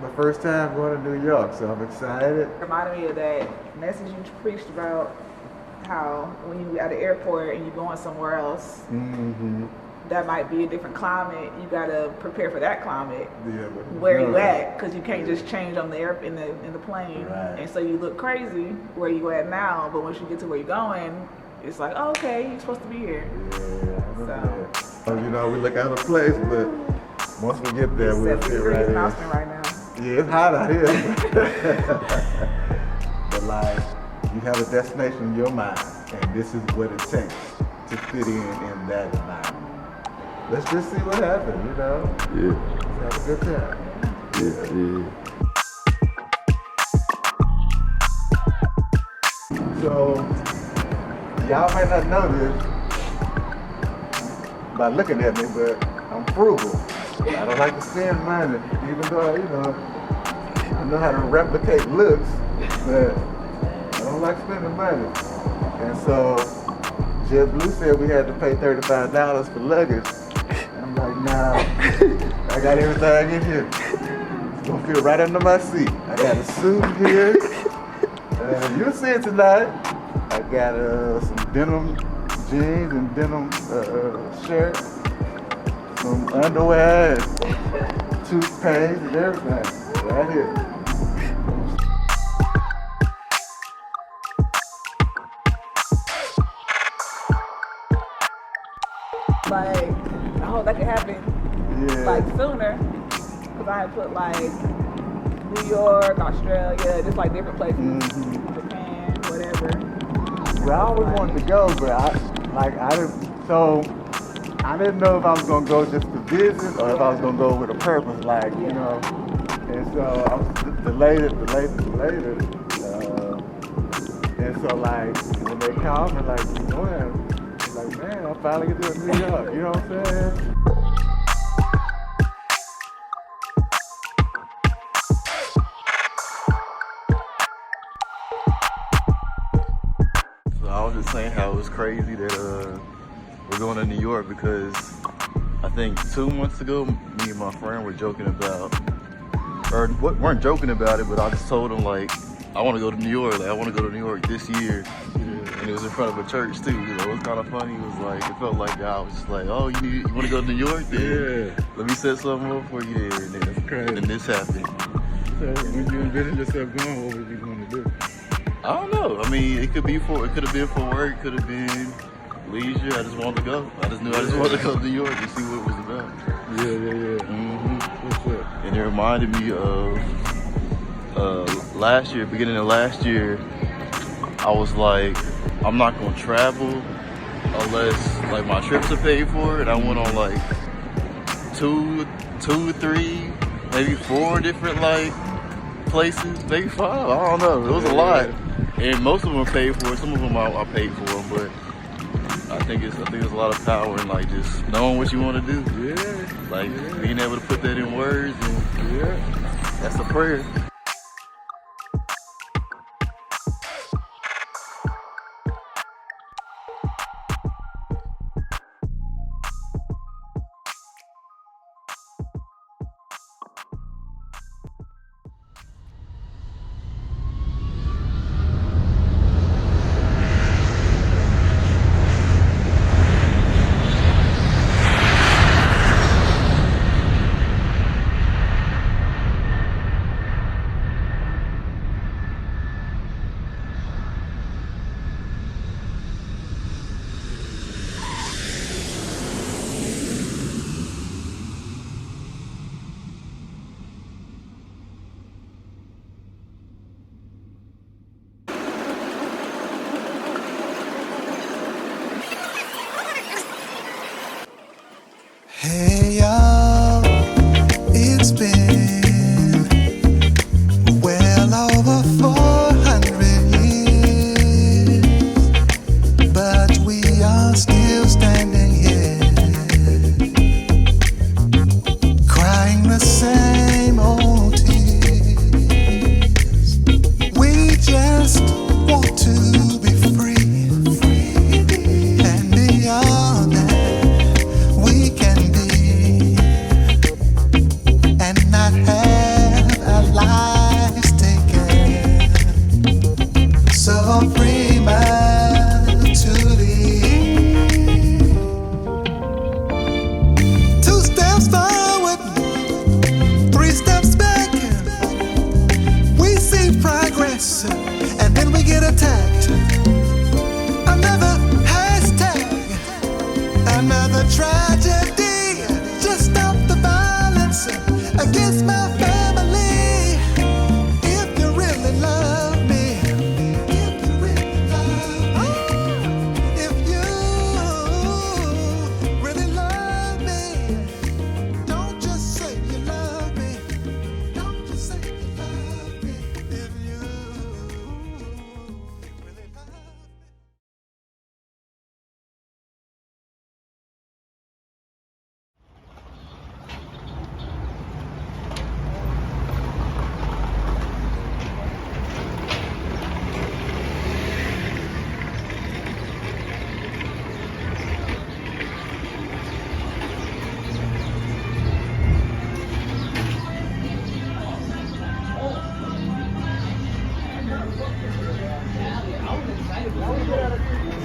My first time going to New York, so I'm excited. Reminded me of that message you preached about how when you at the airport and you're going somewhere else, that might be a different climate. You gotta prepare for that climate. Yeah, where you at, because you can't just change on the in the plane, and so you look crazy where you at now. But once you get to where you're going, it's like, oh, okay, you're supposed to be here. Yeah, so you know, we look out of place, but once we get there, we'll fit right in. Right now. Yeah, it's hot out here. But like, you have a destination in your mind, and this is what it takes to fit in that environment. Let's just see what happens, you know? Yeah. Let's have a good time. So, y'all might not know this by looking at me, but I'm frugal. I don't like to spend money, even though, you know, I know how to replicate looks, but I don't like spending money. And so, JetBlue said we had to pay $35 for luggage. And I'm like, nah, I got everything in here. It's gonna fit right under my seat. I got a suit here. You'll see it tonight. I got some denim jeans and denim shirt. Some underwear, and toothpaste, and everything. Right here. Like, I hope that could happen like sooner. Because I had put like New York, Australia, just like different places. Japan, whatever. Well, I always wanted to go, but I didn't know if I was gonna go just to visit or if I was gonna go with a purpose, like, you know. And so I was delayed. And so like, when they called me, like, you know, I'm like, man, I'm finally gonna do it in New York, you know what I'm saying? So I was just saying how it was crazy that we're going to New York because I think 2 months ago, me and my friend were joking about, or weren't joking about it, but I just told him like, I want to go to New York. Like, I want to go to New York this year. And it was in front of a church too. You know, it was kind of funny. It was like, it felt like I was just like, oh, you want to go to New York? Then let me set something up for you there. And then this happened. So when you envisioned yourself going, what was you going to do? I don't know. I mean, it could have been for work. It could have been leisure. I just wanted to go. I just wanted to go to New York and see what it was about. Yeah. Mm-hmm. What's up? and it reminded me of last year, beginning of last year. I was like, I'm not gonna travel unless like my trips are paid for, and I went on like two, 3, maybe 4 different like places, maybe 5. I don't know. It was a lot, and most of them are paid for. Some of them I paid for them, but I think there's a lot of power in like just knowing what you want to do. Yeah. Like being able to put that in words, and that's a prayer. Hey y'all, it's been well over 400 years, but we are still standing here, crying the same old tears. We just want to be free, and beyond that we can be and not have our lives taken so prematurely. 2 steps forward, 3 steps back. We see progress and then we get attacked. Another hashtag, another tragedy. Just stop the violence against my family. If you really love me, if you really love me, if you really love me, don't just say you love me. Don't just say you love me. If you really love me.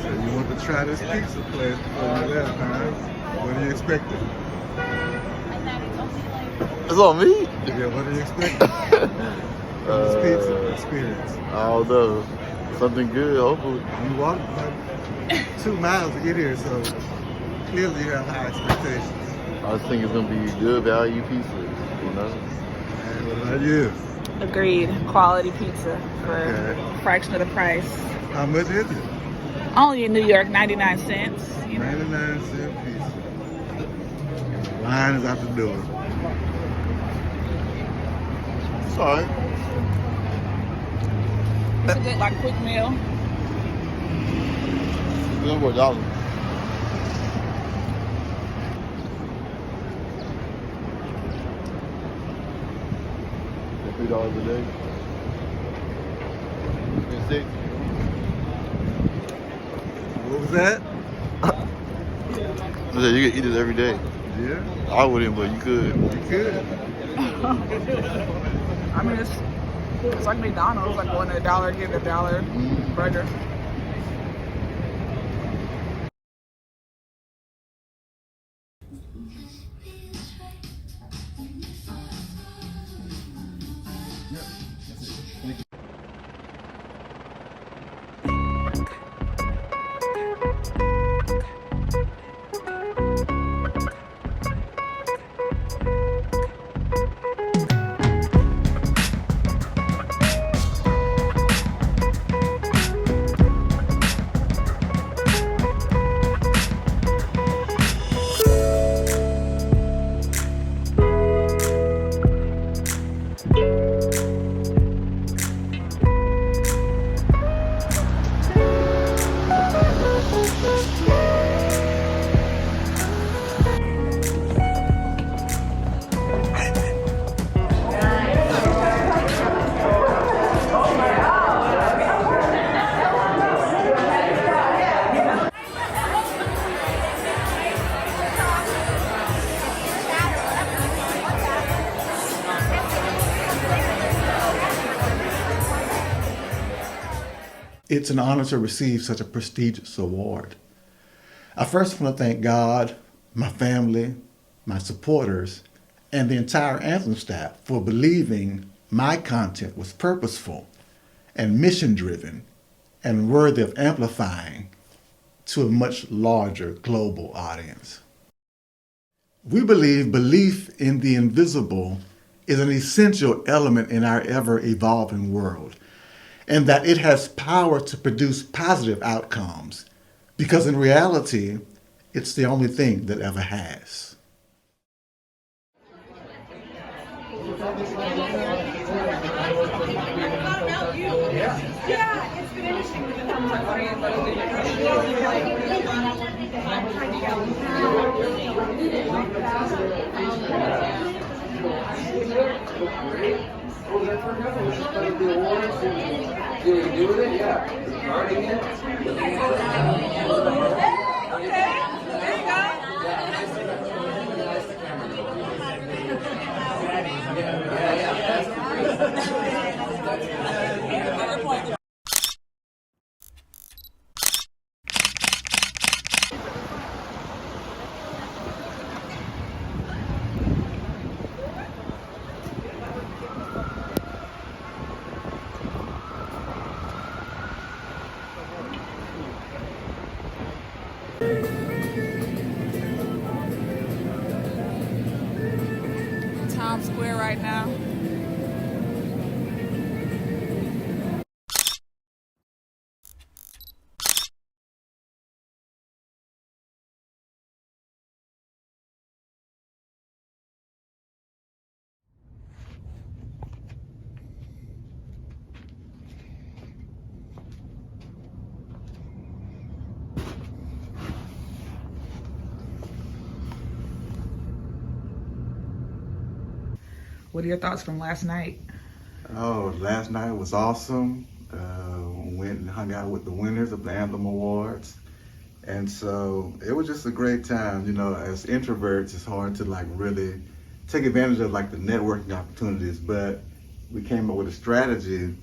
So you want to try this pizza place before you left, huh? What are you expecting? It's on me. Yeah, what are you expecting? From this pizza experience. I don't know. Something good, hopefully. You walked like 2 miles to get here, so clearly you have high expectations. I just think it's gonna be good value pizza, you know. And what about you? Agreed. Quality pizza for Okay. a fraction of the price. How much is it? Only in New York, 99 cents. You know. 99-cent pizza. Line is out the door. It's alright. It's a good, like, quick meal. It's over $1. $3 a day. It's 6. What was that? You can eat this every day. Yeah, I wouldn't, but you could. you could. I mean, it's like McDonald's, like going to $1, get a $1 burger. It's an honor to receive such a prestigious award. I first want to thank God, my family, my supporters, and the entire Anthem staff for believing my content was purposeful and mission-driven and worthy of amplifying to a much larger global audience. We believe belief in the invisible is an essential element in our ever-evolving world, and that it has power to produce positive outcomes, because in reality, it's the only thing that ever has. Yeah, it's been interesting with the Times Square right now. What are your thoughts from last night? Oh, last night was awesome. Went and hung out with the winners of the Anthem Awards. And so it was just a great time. You know, as introverts, it's hard to like really take advantage of like the networking opportunities, but we came up with a strategy,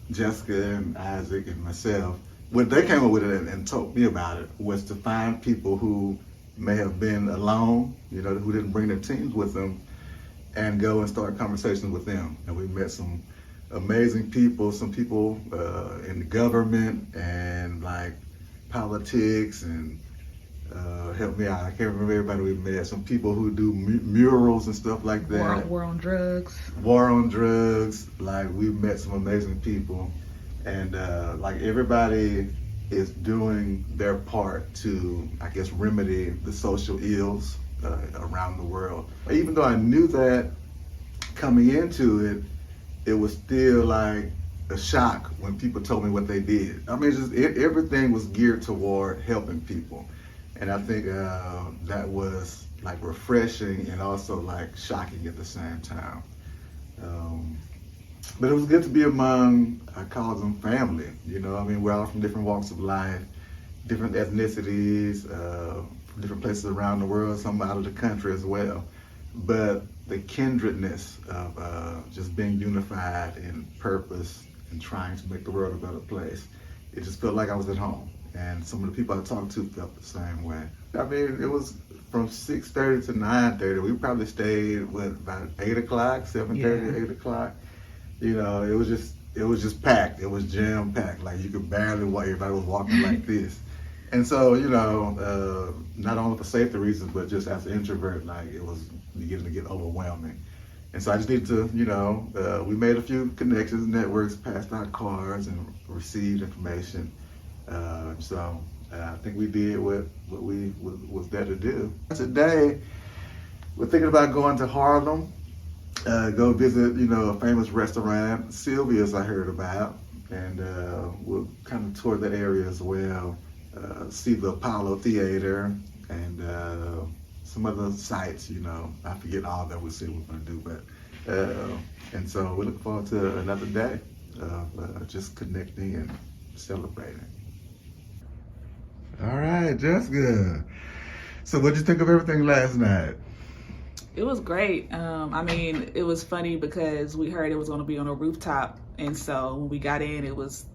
Jessica and Isaac and myself. What they came up with it and told me about it was to find people who may have been alone, you know, who didn't bring their teams with them, and go and start conversations with them. And we met some amazing people, some people in the government and like politics, and help me out, I can't remember everybody we met. Some people who do murals and stuff like that. War on drugs. War on drugs. Like, we met some amazing people, and like everybody is doing their part to, I guess, remedy the social ills around the world. Even though I knew that coming into it, it was still like a shock when people told me what they did. I mean, everything was geared toward helping people. And I think that was like refreshing and also like shocking at the same time. But it was good to be among, I call them family. You know, I mean, we're all from different walks of life, different ethnicities, from different places around the world, some out of the country as well. But the kindredness of just being unified in purpose and trying to make the world a better place, it just felt like I was at home. And some of the people I talked to felt the same way. I mean, it was from 6:30 to 9:30. We probably stayed, about 8 o'clock, 7:30, 8 o'clock. You know, it was just packed. It was jam packed. Like, you could barely walk. Everybody was walking like this. And so, you know, not only for safety reasons, but just as an introvert, like, it was beginning to get overwhelming. And so I just needed to, you know, we made a few connections, networks, passed out cards, and received information. So I think we did what we was there to do. Today, we're thinking about going to Harlem, go visit, you know, a famous restaurant, Sylvia's, I heard about, and we'll kind of tour that area as well, see the Apollo Theater, and some other sites, you know. I forget all that we said we were going to do, but, and so we look forward to another day of just connecting and celebrating. All right, Jessica. So what'd you think of everything last night? It was great. I mean, it was funny because we heard it was going to be on a rooftop And so when we got in, it was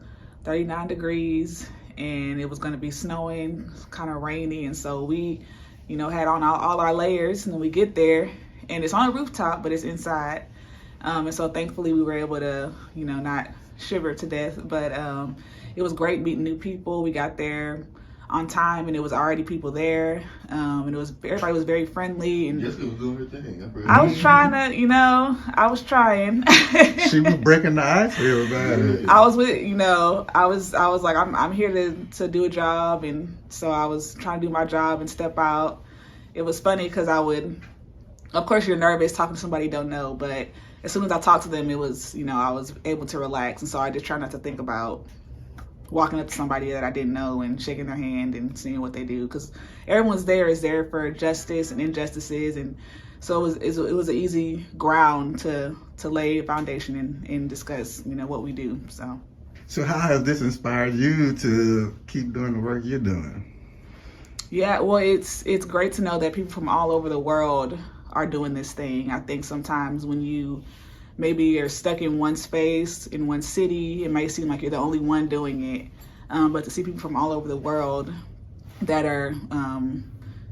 39 degrees and it was going to be snowing, kind of rainy. And so we, you know, had on all our layers, and then we get there and it's on a rooftop, but it's inside. And so thankfully we were able to, you know, not shiver to death, but it was great meeting new people. We got there on time and it was already people there, and everybody was very friendly. And Jessica was doing her thing. I was trying to, you know, I was trying. She was breaking the ice for everybody. I was with, you know, I was like, I'm here to do a job, and so I was trying to do my job and step out. It was funny because of course you're nervous talking to somebody you don't know, but as soon as I talked to them, it was, you know, I was able to relax. And so I just try not to think about walking up to somebody that I didn't know and shaking their hand and seeing what they do, because everyone's there is there for justice and injustices. And so it was an easy ground to lay a foundation and discuss, you know, what we do. So how has this inspired you to keep doing the work you're doing? Yeah, well, it's great to know that people from all over the world are doing this thing. I think sometimes when you maybe are stuck in one space, in one city, it might seem like you're the only one doing it. But to see people from all over the world that are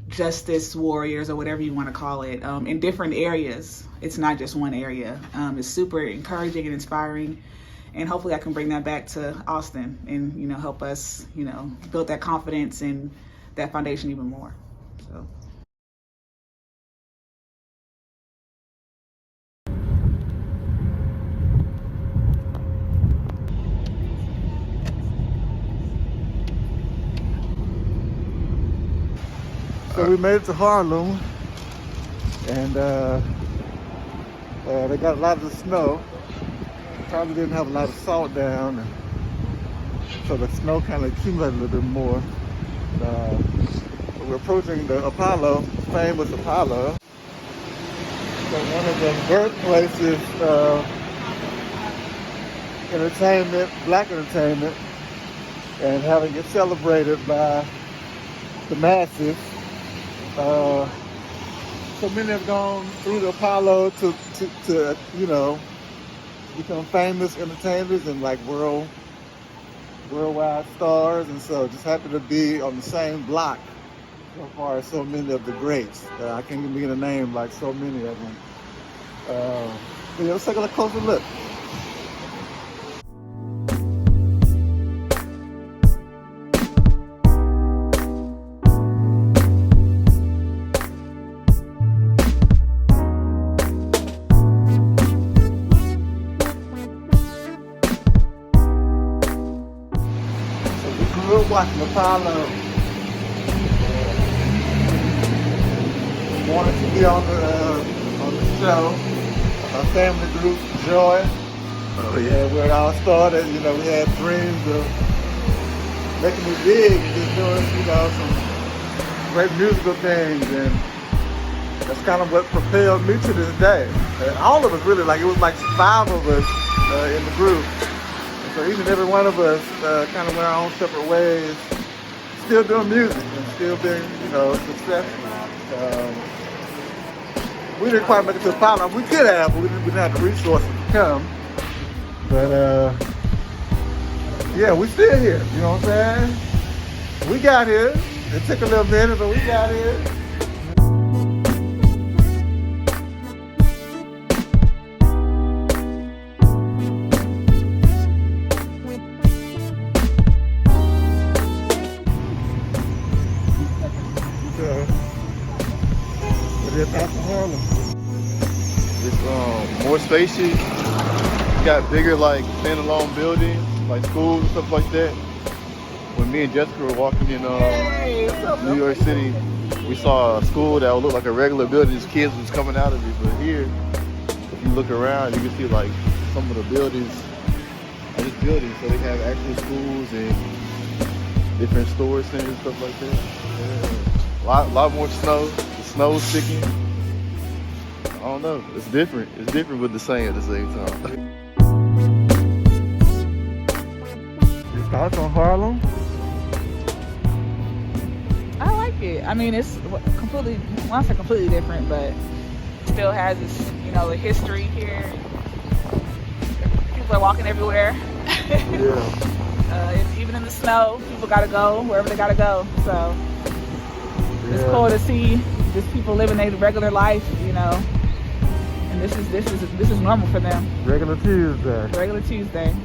justice warriors, or whatever you want to call it, in different areas, it's not just one area. It's super encouraging and inspiring. And hopefully I can bring that back to Austin and, you know, help us, you know, build that confidence and that foundation even more. So. So we made it to Harlem, and they got a lot of the snow. Probably didn't have a lot of salt down, and so the snow kind of accumulated a little bit more. We're approaching the Apollo, famous Apollo. So one of the birthplaces of entertainment, black entertainment, and having it celebrated by the masses. So many have gone through the Apollo to you know, become famous entertainers and like worldwide stars, and so just happy to be on the same block so far as so many of the greats. I can't even begin to name like so many of them. But yeah, let's take a closer look. Watching Apollo, wanted to be on the show. Our family group, Joy. Oh yeah. Where it all started, you know, we had dreams of making it big and just doing, you know, some great musical things, and that's kind of what propelled me to this day. And all of us really, like it was like 5 of us in the group. So each and every one of us kind of went our own separate ways, still doing music and still being, you know, successful. We didn't quite make it to the Apollo. We could have, but we didn't have the resources to come. But yeah, we still here, you know what I'm saying? We got here. It took a little minute, but we got here. It's more spacious. It's got bigger like standalone buildings, like schools and stuff like that. When me and Jessica were walking in New York City, we saw a school that would look like a regular building. Just kids was coming out of it. But here, if you look around, you can see like some of the buildings are just buildings. So they have actual schools and different storage centers and stuff like that. Yeah. A lot more snow. The snow's sticking. I don't know. It's different. It's different, but the same at the same time. Your thoughts on Harlem? I like it. I mean, it's completely, well, I say completely different, but still has this, you know, the history here. People are walking everywhere. Yeah. Even in the snow, people gotta go wherever they gotta go. So it's Yeah. cool to see just people living their regular life, you know. And this is normal for them. Regular Tuesday. Regular Tuesday.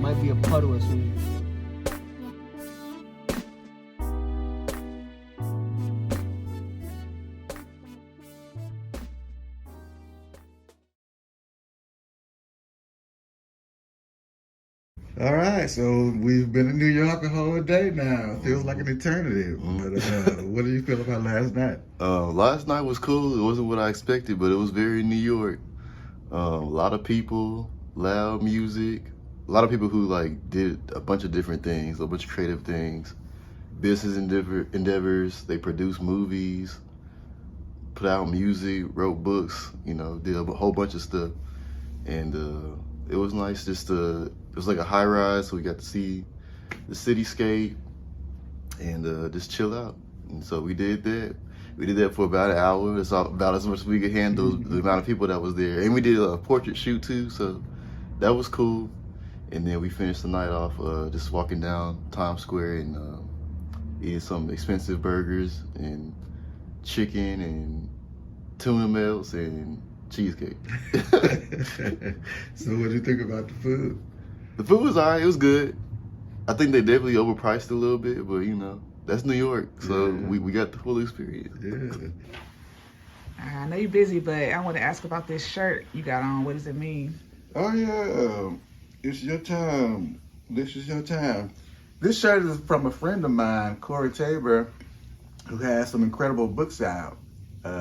Might be a puddle or something. All right, so we've been in New York a whole day now. Feels like an eternity. But what do you feel about last night? Last night was cool. It wasn't what I expected, but it was very New York. A lot of people, loud music, a lot of people who like did a bunch of different things, a bunch of creative things, business endeavors. They produced movies, put out music, wrote books, you know, did a whole bunch of stuff. And it was nice just to, it was like a high rise, so we got to see the cityscape and just chill out. And so we did that. We did that for about an hour. It's about as much as we could handle the amount of people that was there. And we did a portrait shoot too, so that was cool. And then we finished the night off just walking down Times Square and eating some expensive burgers and chicken and tuna melts and cheesecake. So what do you think about the food? The food was alright, it was good. I think they definitely overpriced it a little bit, but you know, that's New York, so Yeah. we got the full experience. Yeah. I know you're busy, but I want to ask about this shirt you got on. What does it mean? Oh yeah, it's your time. This is your time. This shirt is from a friend of mine, Corey Tabor, who has some incredible books out.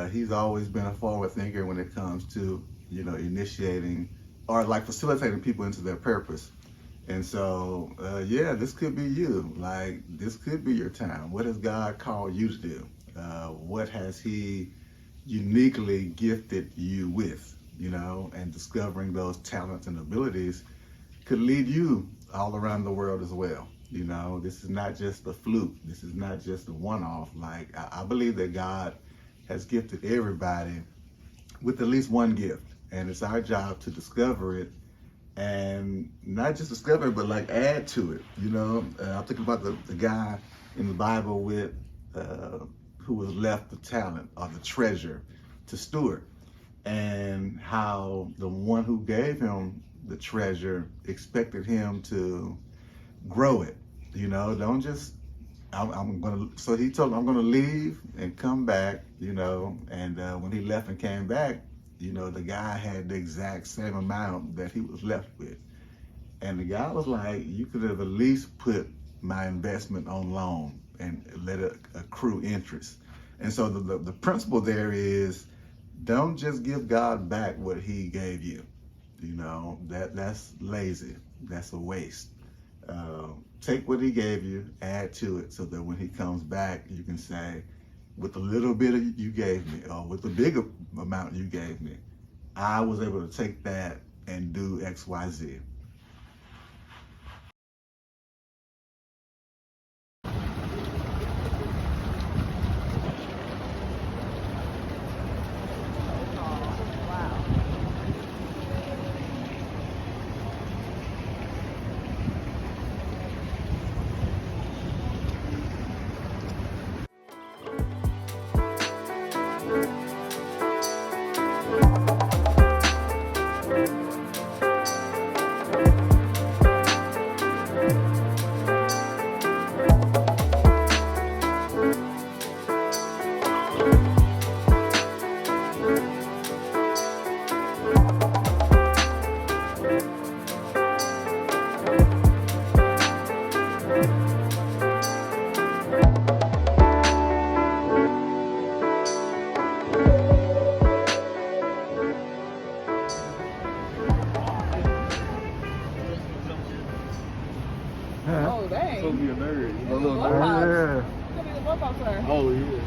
He's always been a forward thinker when it comes to, you know, initiating or like facilitating people into their purpose. And so, yeah, this could be you. Like, this could be your time. What has God called you to do? What has He uniquely gifted you with, you know? And discovering those talents and abilities could lead you all around the world as well. You know, this is not just a fluke. This is not just a one-off. Like, I believe that God has gifted everybody with at least one gift. And it's our job to discover it, and not just discover it, but like add to it. You know, I'm thinking about the guy in the Bible with who was left the talent or the treasure to steward, and how the one who gave him the treasure expected him to grow it. You know, don't just so he told him, I'm gonna leave and come back, you know, and when he left and came back, you know, the guy had the exact same amount that he was left with. And the guy was like, you could have at least put my investment on loan and let it accrue interest. And so the principle there is, don't just give God back what He gave you. You know, that's lazy, that's a waste. Take what He gave you, add to it, so that when He comes back, you can say, with the little bit you gave me, or with the bigger amount you gave me, I was able to take that and do X, Y, Z. Oh, dang. Supposed to be a nerd. It's a blow Oh, pop. yeah. It's gonna be the blow pop, sir. Oh yeah.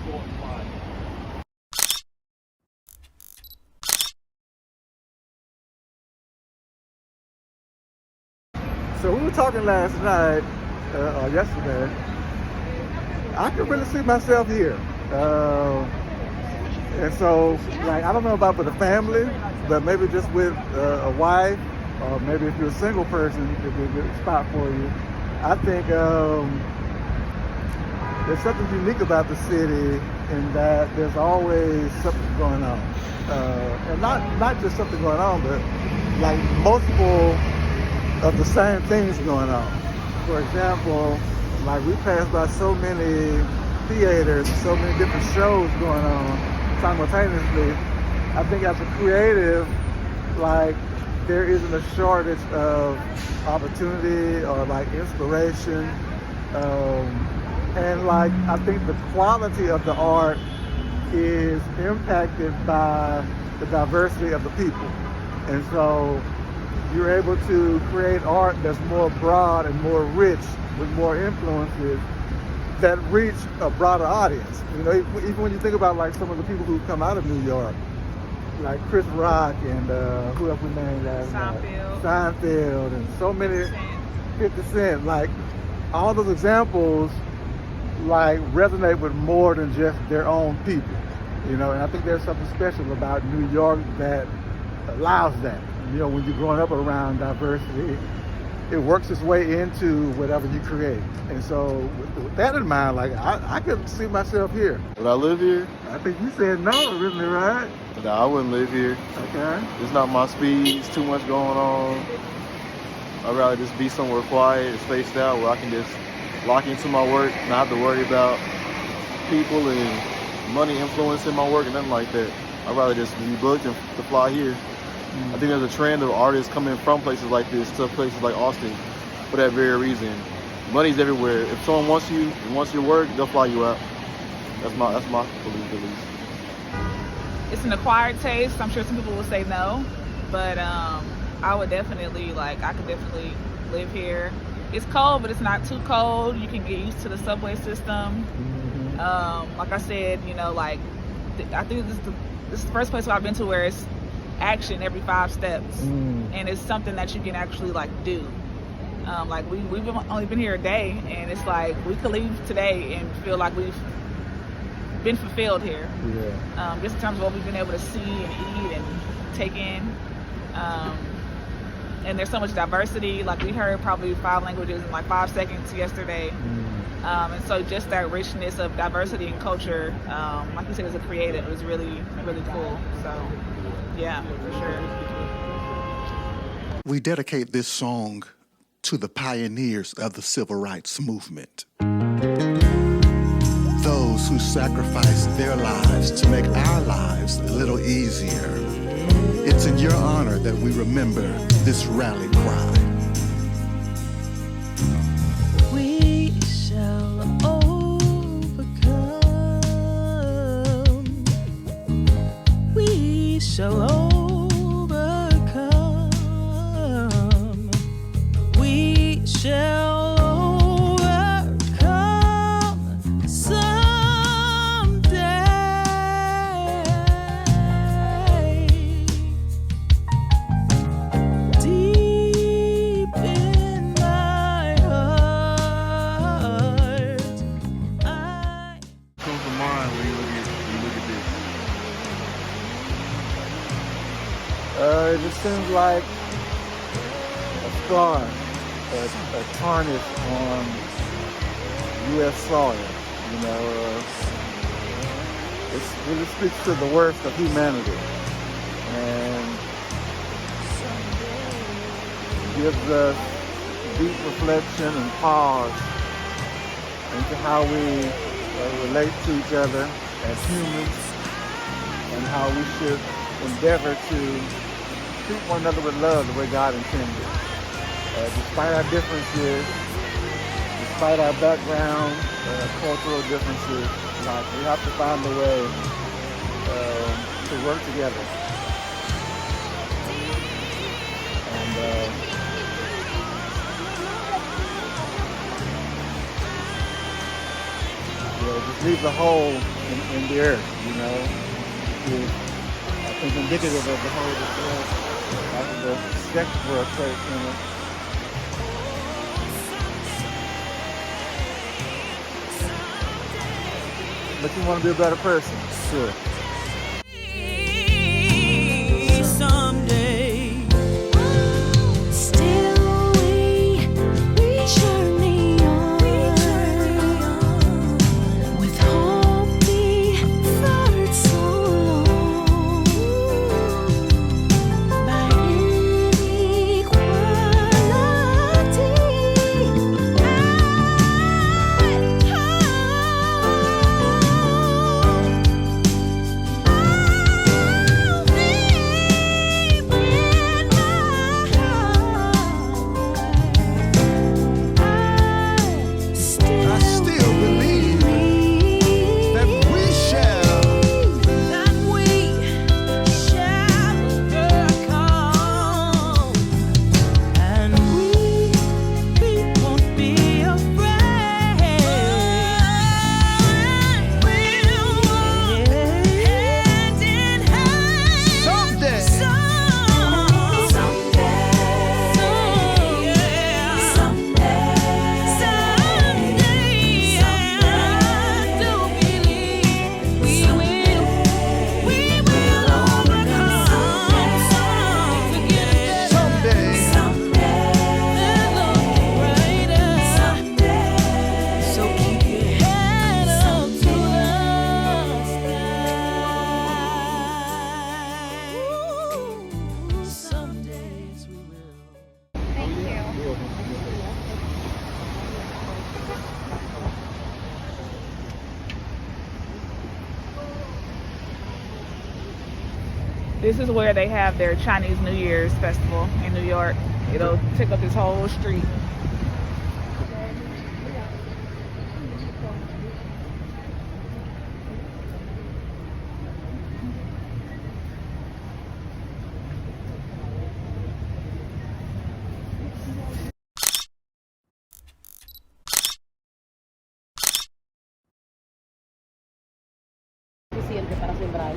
So we were talking last night, or yesterday. I can really see myself here. And so, like, I don't know about with a family, but maybe just with a wife, or maybe if you're a single person, it'd be a good spot for you. I think there's something unique about the city in that there's always something going on. And not just something going on, but like multiple of the same things going on. For example, like we pass by so many theaters, so many different shows going on simultaneously. I think as a creative, like there isn't a shortage of opportunity or like inspiration. And like I think the quality of the art is impacted by the diversity of the people. And so you're able to create art that's more broad and more rich with more influences that reach a broader audience. You know, even when you think about like some of the people who come out of New York, like Chris Rock and who else we named last night? Seinfeld and so many, 50 Cent, like all those examples like resonate with more than just their own people, you know, and I think there's something special about New York that allows that. You know, when you're growing up around diversity, it works its way into whatever you create. And so with that in mind, like I could see myself here. Would I live here? I think you said no originally, right? No, I wouldn't live here. Okay. It's not my speed. It's too much going on. I'd rather just be somewhere quiet and spaced out where I can just lock into my work, not have to worry about people and money influencing my work and nothing like that. I'd rather just be booked and to fly here. I think there's a trend of artists coming from places like this to places like Austin for that very reason. Money's everywhere. If someone wants you and wants your work, they'll fly you out. That's my belief, at least. It's an acquired taste. I'm sure some people will say no, but I would definitely, like, I could definitely live here. It's cold, but it's not too cold. You can get used to the subway system. Like I said, you know, like, I think this is the first place where I've been to where it's action every 5 steps, and it's something that you can actually like do. Like we've only been here a day, and it's like we could leave today and feel like we've been fulfilled here. Yeah. Just in terms of what we've been able to see and eat and take in. And there's so much diversity. Like we heard probably 5 languages in like 5 seconds yesterday. And so just that richness of diversity and culture, like you said, as a creative, it was really, really cool. So yeah, for sure. We dedicate this song to the pioneers of the civil rights movement. Those who sacrificed their lives to make our lives a little easier. It's in your honor that we remember this rally cry. We shall overcome. We shall overcome. We shall overcome someday. Deep in my heart, Comes to mind when you look at this. It just seems like a scar, a tarnish on U.S. soil. You know, it really speaks to the worst of humanity, and gives us deep reflection and pause into how we relate to each other as humans, and how we should endeavor to treat one another with love the way God intended. Despite our differences, despite our background, cultural differences, like we have to find a way to work together. And just leaves a hole in the earth, you know. Is, I think indicative of the hole that's like the Sketchbook Trade Center. Make you want to be a better person. Sure. Someday, still we journey on with hope deferred so long by inequality. I still believe that we shall. That we shall overcome, and we won't be afraid. We'll walk hand in hand Someday. This is where they have their Chinese New Year's festival in New York. It'll take up this whole street. Suficiente para sembrar.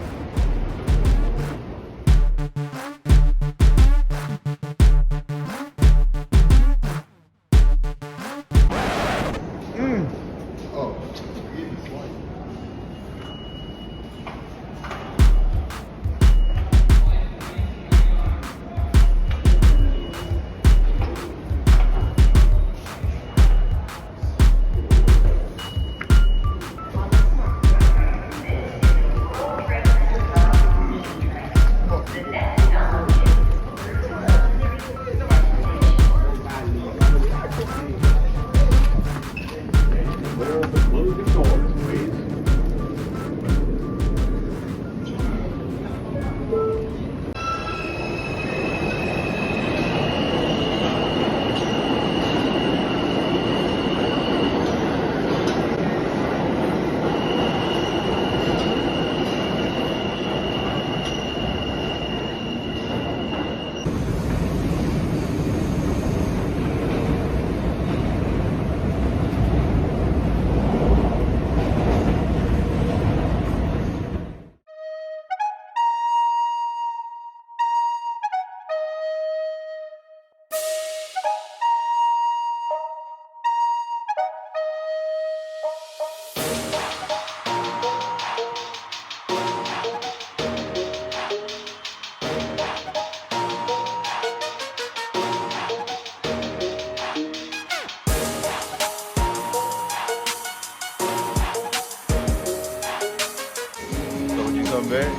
come back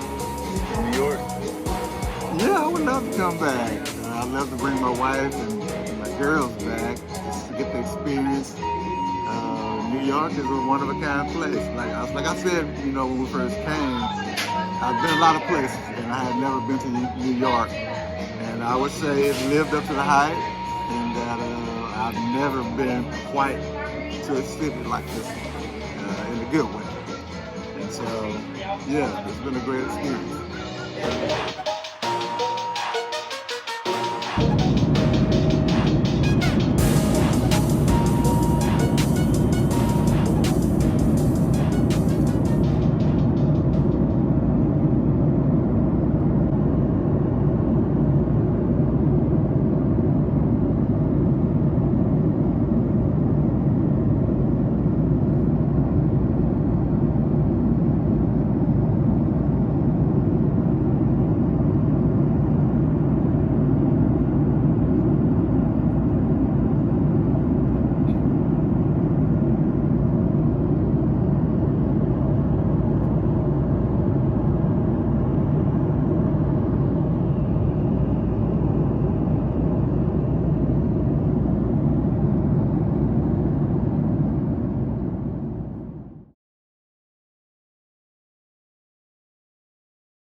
to New York? Yeah, I would love to come back. I'd love to bring my wife and my girls back just to get the experience. New York is a one-of-a-kind place. Like I said, you know, when we first came, I've been a lot of places, and I had never been to New York. And I would say it lived up to the hype, and that I've never been quite to a city like this in a good way. And so, yeah, it's been a great experience.